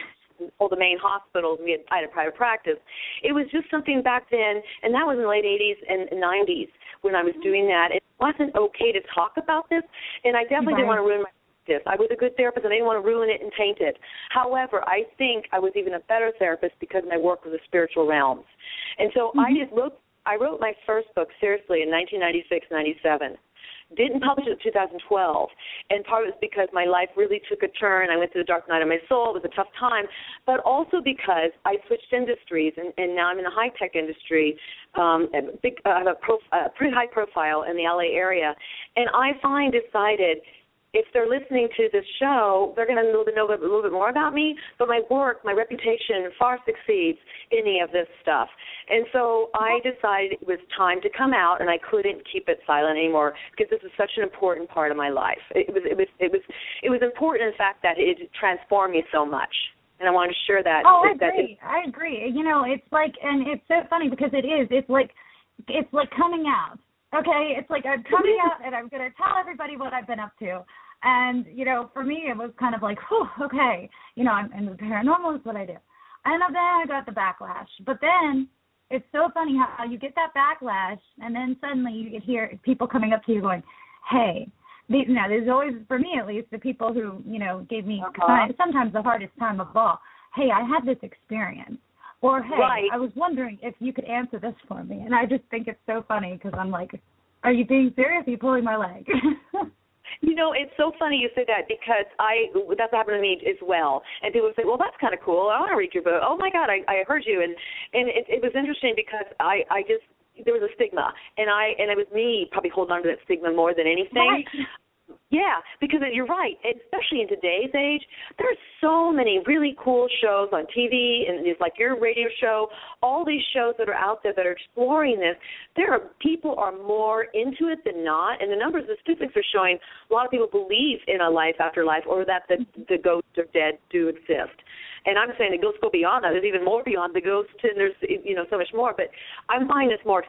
all the main hospitals. I had a private practice. It was just something back then, and that was in the late 80s and 90s when I was doing that. It wasn't okay to talk about this, and I definitely didn't want to ruin my practice. I was a good therapist, and I didn't want to ruin it and taint it. However, I think I was even a better therapist because my work was the spiritual realms. And so I wrote my first book, seriously, in 1996-97. Didn't publish it in 2012, and part of it was because my life really took a turn. I went through the dark night of my soul. It was a tough time, but also because I switched industries, and now I'm in the high-tech industry. I have a pretty high profile in the LA area, and I decided if they're listening to this show, they're going to know a little bit more about me, but my work, my reputation far succeeds any of this stuff. And so I decided it was time to come out, and I couldn't keep it silent anymore because this is such an important part of my life. It was important in the fact that it transformed me so much. And I wanted to share that. Oh, I agree. You know, it's like, and it's so funny because it is. It's like coming out. Okay, it's like I'm coming out and I'm going to tell everybody what I've been up to. And, you know, for me it was kind of like, whew, okay, you know, I'm the paranormal is what I do. And then I got the backlash. But then it's so funny how you get that backlash and then suddenly you hear people coming up to you going, hey, there's always, for me at least, the people who, you know, gave me sometimes the hardest time of all, hey, I had this experience. Or, hey, I was wondering if you could answer this for me. And I just think it's so funny because I'm like, are you being serious? Are you pulling my leg? You know, it's so funny you say that because that's happened to me as well. And people say, well, that's kind of cool. I want to read your book. Oh, my God, I heard you. And it was interesting because I just, there was a stigma. And it was me probably holding on to that stigma more than anything. Right. Yeah, because you're right, especially in today's age, there are so many really cool shows on TV, and it's like your radio show, all these shows that are out there that are exploring this. People are more into it than not, and the numbers, the statistics are showing a lot of people believe in a life after life or that the ghosts are dead do exist. And I'm saying the ghosts go beyond that. There's even more beyond the ghosts, and there's, you know, so much more. But I find it's more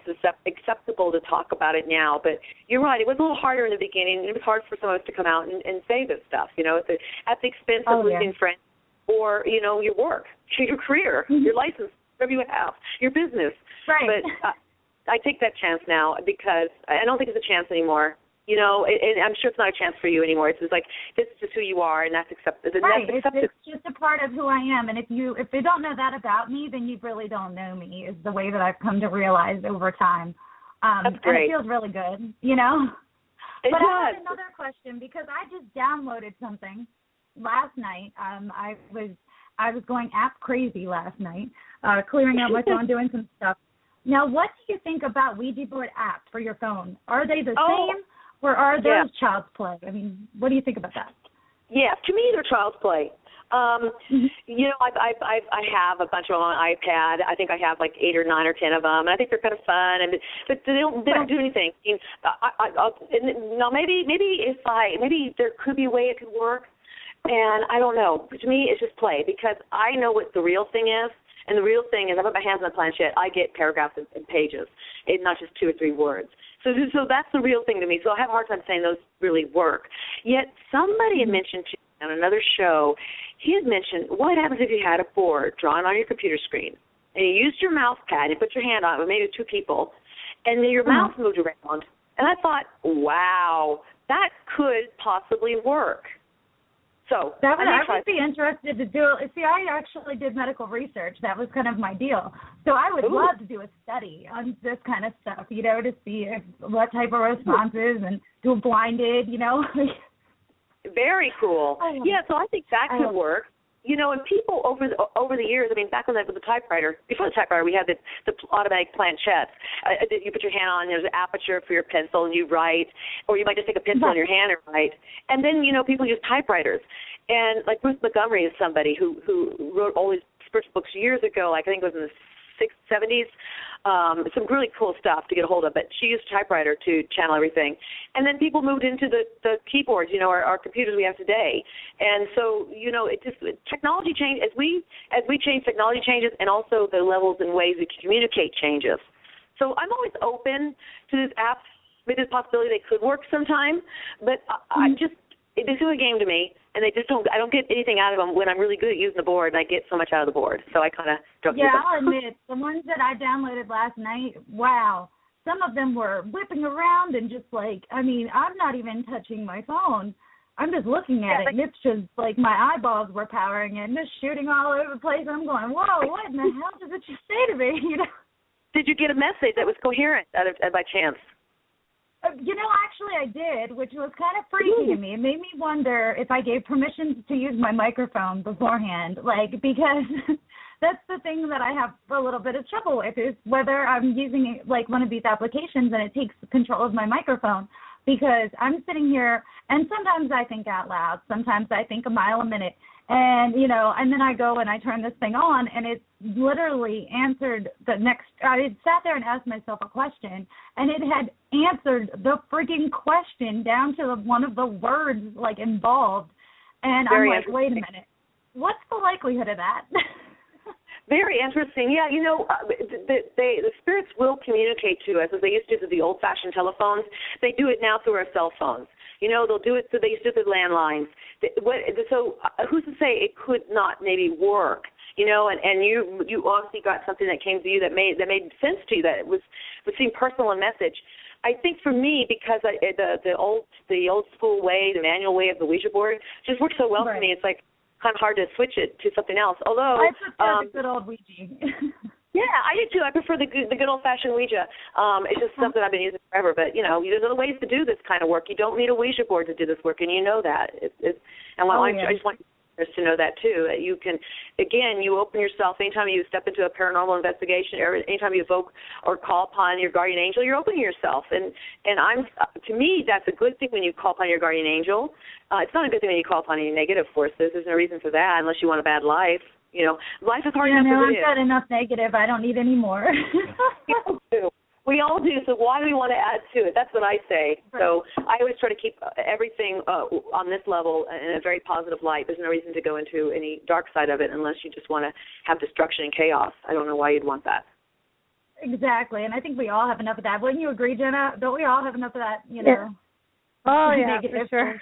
acceptable to talk about it now. But you're right. It was a little harder in the beginning. It was hard for some of us to come out and say this stuff, you know, at the expense of losing friends or, you know, your work, your career, your license, whatever you have, your business. Right. But I take that chance now because I don't think it's a chance anymore. You know, and I'm sure it's not a chance for you anymore. It's just like, this is just who you are, and that's accepted. Right, it's just a part of who I am. And if they don't know that about me, then you really don't know me, is the way that I've come to realize over time. That's great. And it feels really good, you know? But I have another question because I just downloaded something last night. I was going app crazy last night, clearing out my phone, doing some stuff. Now, what do you think about Ouija board apps for your phone? Are they the same? Or are those child's play? I mean, what do you think about that? Yeah, to me, they're child's play. You know, I have a bunch of them on iPad. I think I have like 8 or 9 or 10 of them, and I think they're kind of fun. But they don't do anything. I mean, now maybe there could be a way it could work, and I don't know. But to me, it's just play because I know what the real thing is. And the real thing is, I put my hands on the planchette, I get paragraphs and pages, not just 2 or 3 words. So that's the real thing to me. So I have a hard time saying those really work. Yet somebody had mentioned to me on another show, he had mentioned, what happens if you had a board drawn on your computer screen, and you used your mouse pad, and put your hand on it, maybe 2 people, and then your mouse moved around. And I thought, wow, that could possibly work. So I would be interested to do it. See, I actually did medical research. That was kind of my deal. So I would love to do a study on this kind of stuff, you know, to see what type of responses and do a blinded, you know. Very cool. Yeah, so I think that could work. you know, and people over the years, I mean, back when with the typewriter, before the typewriter, we had the automatic planchettes. You put your hand on, there's an aperture for your pencil, and you write, or you might just take a pencil in your hand and write. And then, you know, people use typewriters. And like Ruth Montgomery is somebody who wrote all these spiritual books years ago, like I think it was in the 70s, some really cool stuff to get a hold of, but she used a typewriter to channel everything. And then people moved into the keyboards, you know, our computers we have today. And so, you know, technology change, as we change, technology changes, and also the levels and ways we communicate changes. So I'm always open to these apps. Maybe there's a possibility they could work sometime, but this is a game to me, and I don't get anything out of them when I'm really good at using the board, and I get so much out of the board. So I kind of don't. Yeah, I'll admit, the ones that I downloaded last night, wow, some of them were whipping around and just like, I mean, I'm not even touching my phone. I'm just looking at it, and it's just like my eyeballs were powering it and just shooting all over the place. I'm going, whoa, what in the hell does it just say to me? You know? Did you get a message that was coherent by chance? You know, actually I did, which was kind of freaky to me. It made me wonder if I gave permission to use my microphone beforehand, like, because that's the thing that I have a little bit of trouble with, is whether I'm using, like, one of these applications and it takes control of my microphone, because I'm sitting here and sometimes I think out loud, sometimes I think a mile a minute, and, you know, and then I go and I turn this thing on, and it literally answered I had sat there and asked myself a question, and it had answered the freaking question down to one of the words, like, involved. And I'm like, wait a minute, what's the likelihood of that? Very interesting. Yeah, you know, the spirits will communicate to us as they used to do with the old-fashioned telephones. They do it now through our cell phones. You know, they'll do it. So they used to do it with landlines. So who's to say it could not maybe work? You know, and you obviously got something that came to you that made sense to you, that would seem personal in message. I think for me, because the old school way, the manual way of the Ouija board just works so well for me. It's like kind of hard to switch it to something else. Although I prefer the good old Ouija. Yeah, I do too. I prefer the good old-fashioned Ouija. It's just something I've been using forever. But, you know, there's other ways to do this kind of work. You don't need a Ouija board to do this work, and you know that. I just want listeners to know that, too. That you can, again, you open yourself. Anytime you step into a paranormal investigation, or anytime you evoke or call upon your guardian angel, you're opening yourself. And to me, that's a good thing when you call upon your guardian angel. It's not a good thing when you call upon any negative forces. There's no reason for that unless you want a bad life. You know, life is hard enough to live. I've got enough negative. I don't need any more. We all do. So why do we want to add to it? That's what I say. Right. So I always try to keep everything on this level in a very positive light. There's no reason to go into any dark side of it unless you just want to have destruction and chaos. I don't know why you'd want that. Exactly, and I think we all have enough of that. Wouldn't you agree, Jenna? Don't we all have enough of that? You know. Oh yeah, for sure.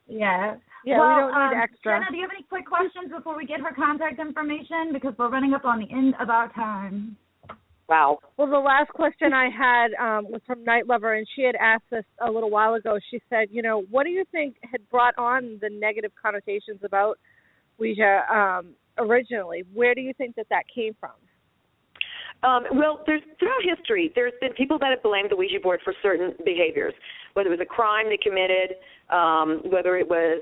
Yeah. Yeah, well, we don't need extra. Jenna, do you have any quick questions before we get her contact information? Because we're running up on the end of our time. Wow. Well, the last question I had was from Night Lover, and she had asked us a little while ago. She said, you know, what do you think had brought on the negative connotations about Ouija originally? Where do you think that came from? Well, throughout history, there's been people that have blamed the Ouija board for certain behaviors, whether it was a crime they committed, whether it was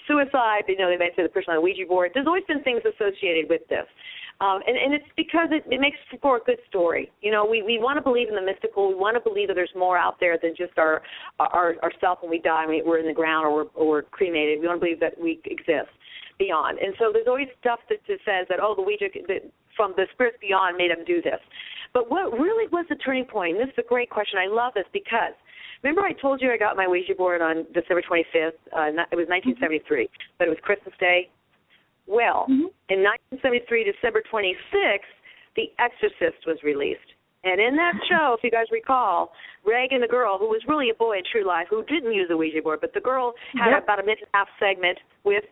suicide. You know, they may say the person on the Ouija board. There's always been things associated with this. And it's because it makes for a good story. You know, we want to believe in the mystical. We want to believe that there's more out there than just our self when we die. We're in the ground or we're cremated. We want to believe that we exist beyond. And so there's always stuff that says that, the Ouija, from the spirits beyond made them do this. But what really was the turning point, and this is a great question, I love this, because remember I told you I got my Ouija board on December 25th, it was 1973, but it was Christmas Day. Well, in 1973, December 26th, The Exorcist was released. And in that show, if you guys recall, Reagan, the girl, who was really a boy in true life, who didn't use the Ouija board, but the girl had about a minute-and-a-half segment with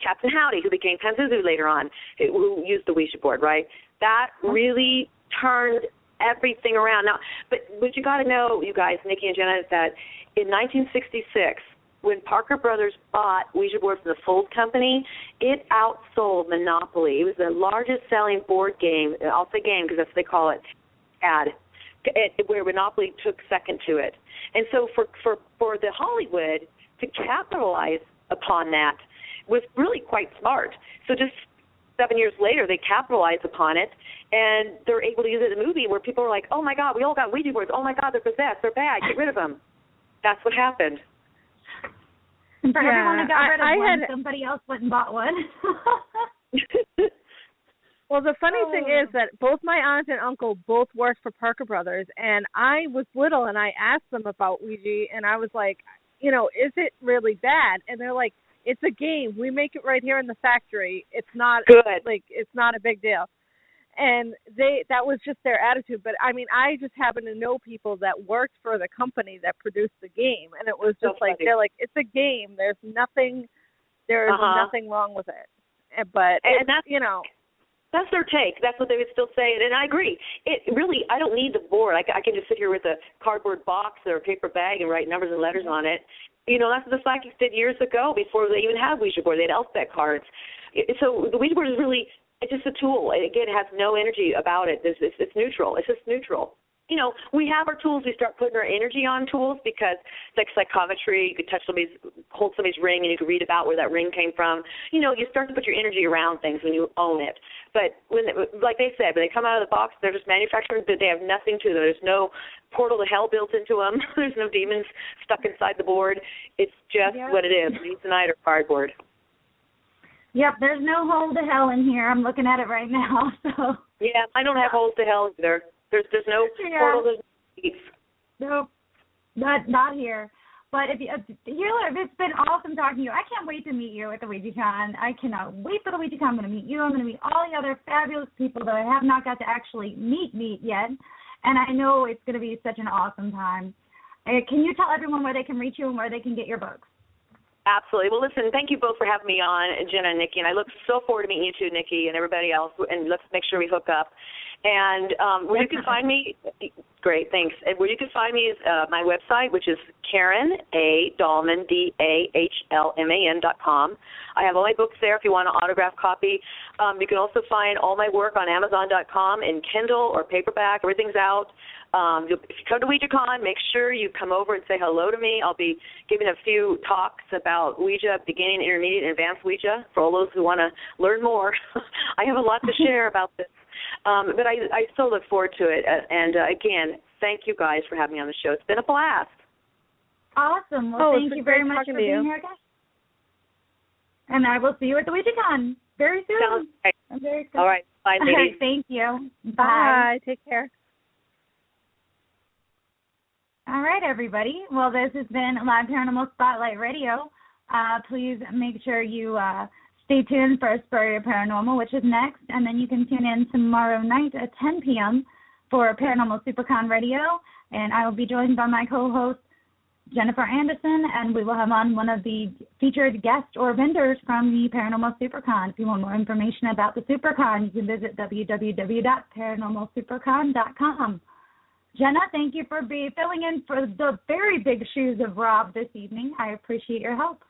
Captain Howdy, who became Pazuzu later on, who used the Ouija board, right? That really turned everything around. Now, but what you got to know, you guys, Niki and Jenna, is that in 1966, when Parker Brothers bought Ouija board from the Fold Company, it outsold Monopoly. It was the largest selling board game. I'll say game because that's what they call it. Where Monopoly took second to it. And so for the Hollywood to capitalize upon that, was really quite smart. So just 7 years later, they capitalized upon it, and they're able to use it in a movie where people are like, oh, my God, we all got Ouija boards. Oh, my God, they're possessed. They're bad. Get rid of them. That's what happened. And for everyone who got rid of one, somebody else went and bought one. Well, the funny thing is that both my aunt and uncle both worked for Parker Brothers, and I was little, and I asked them about Ouija, and I was like, you know, is it really bad? And they're like, it's a game. We make it right here in the factory. It's not it's not a big deal. And that was just their attitude. But I mean, I just happen to know people that worked for the company that produced the game, and it was just like, they're like, it's a game. There's nothing wrong with it. But and that's, you know, that's their take. That's what they would still say. And I agree. It really, I don't need the board. I can just sit here with a cardboard box or a paper bag and write numbers and letters on it. You know, that's what the psychics did years ago before they even had Ouija board. They had alphabet cards. So the Ouija board is really, it's just a tool. Again, it has no energy about it. It's neutral. It's just neutral. You know, we have our tools. We start putting our energy on tools because it's like psychometry. You could hold somebody's ring, and you could read about where that ring came from. You know, you start to put your energy around things when you own it. But like they said, when they come out of the box, they're just manufactured. They have nothing to them. There's no portal to hell built into them. There's no demons stuck inside the board. It's just what it is. Ethanite or cardboard. Yep, there's no hole to hell in here. I'm looking at it right now. So yeah, I don't have holes to hell either. There's no portal. Nope, not here. But it's been awesome talking to you. I can't wait to meet you at the OuijaCon. I cannot wait for the OuijaCon. I'm going to meet you. I'm going to meet all the other fabulous people that I have not got to actually meet yet. And I know it's going to be such an awesome time. Can you tell everyone where they can reach you and where they can get your books? Absolutely. Well, listen, thank you both for having me on, Jenna and Nikki. And I look so forward to meeting you too, Nikki, and everybody else. And let's make sure we hook up. And where you can find me, great, thanks. And where you can find me is my website, which is Karen A. Dahlman, DAHLMAN.com. I have all my books there if you want an autographed copy. You can also find all my work on Amazon.com in Kindle or paperback. Everything's out. If you come to OuijaCon, make sure you come over and say hello to me. I'll be giving a few talks about Ouija, beginning, intermediate, and advanced Ouija for all those who want to learn more. I have a lot to share about this. But I so look forward to it. And, again, thank you guys for having me on the show. It's been a blast. Awesome. Well, thank you very much for being here, guys. And I will see you at the OuijaCon very soon. Sounds great. I'm very excited. All right. Bye, ladies. Thank you. Bye. Bye. Take care. All right, everybody. Well, this has been Live Paranormal Spotlight Radio. Please make sure you stay tuned for Spurrier Paranormal, which is next, and then you can tune in tomorrow night at 10 p.m. for Paranormal Supercon Radio, and I will be joined by my co-host, Jennifer Anderson, and we will have on one of the featured guests or vendors from the Paranormal Supercon. If you want more information about the Supercon, you can visit www.paranormalsupercon.com. Jenna, thank you for filling in for the very big shoes of Rob this evening. I appreciate your help.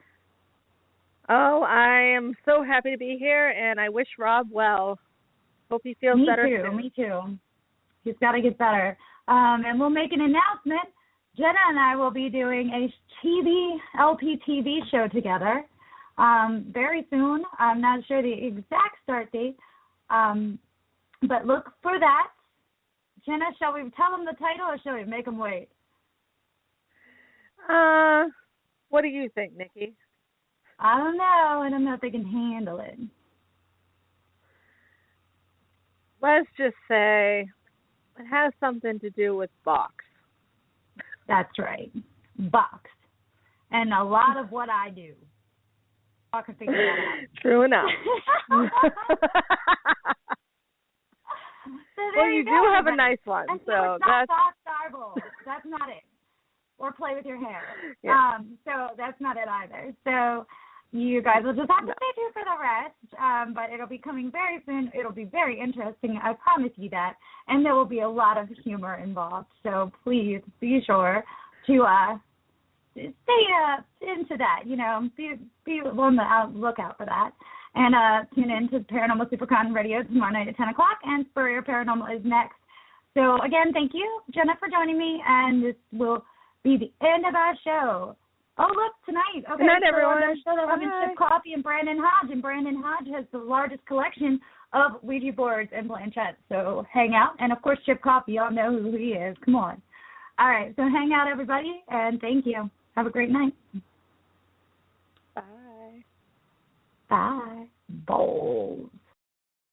Oh, I am so happy to be here, and I wish Rob well. Hope he feels better soon. Me too. He's got to get better. And we'll make an announcement. Jenna and I will be doing a LP TV show together very soon. I'm not sure the exact start date, but look for that. Jenna, shall we tell them the title or shall we make them wait? What do you think, Nikki? I don't know. I don't know if they can handle it. Let's just say it has something to do with box. That's right. Box. And a lot of what I do. I can figure that out. True enough. Well, you do have a nice one. And so that's not Starbull. That's not it. Or play with your hair. Yeah. So that's not it either. So you guys will just have to stay tuned for the rest. But it'll be coming very soon. It'll be very interesting. I promise you that. And there will be a lot of humor involved. So please be sure to stay into that. You know, be on the lookout for that. And tune in to Paranormal Supercon Radio tomorrow night at 10 o'clock. And Spurrier Paranormal is next. So, again, thank you, Jenna, for joining me. And this will be the end of our show. Oh, look, tonight. Okay, Good night, so everyone. on our show, they're having Chip Coffee and Brandon Hodge. And Brandon Hodge has the largest collection of Ouija boards and planchettes. So hang out. And, of course, Chip Coffee. Y'all know who he is. Come on. All right, so hang out, everybody, and thank you. Have a great night. Bye. Bye. Balls.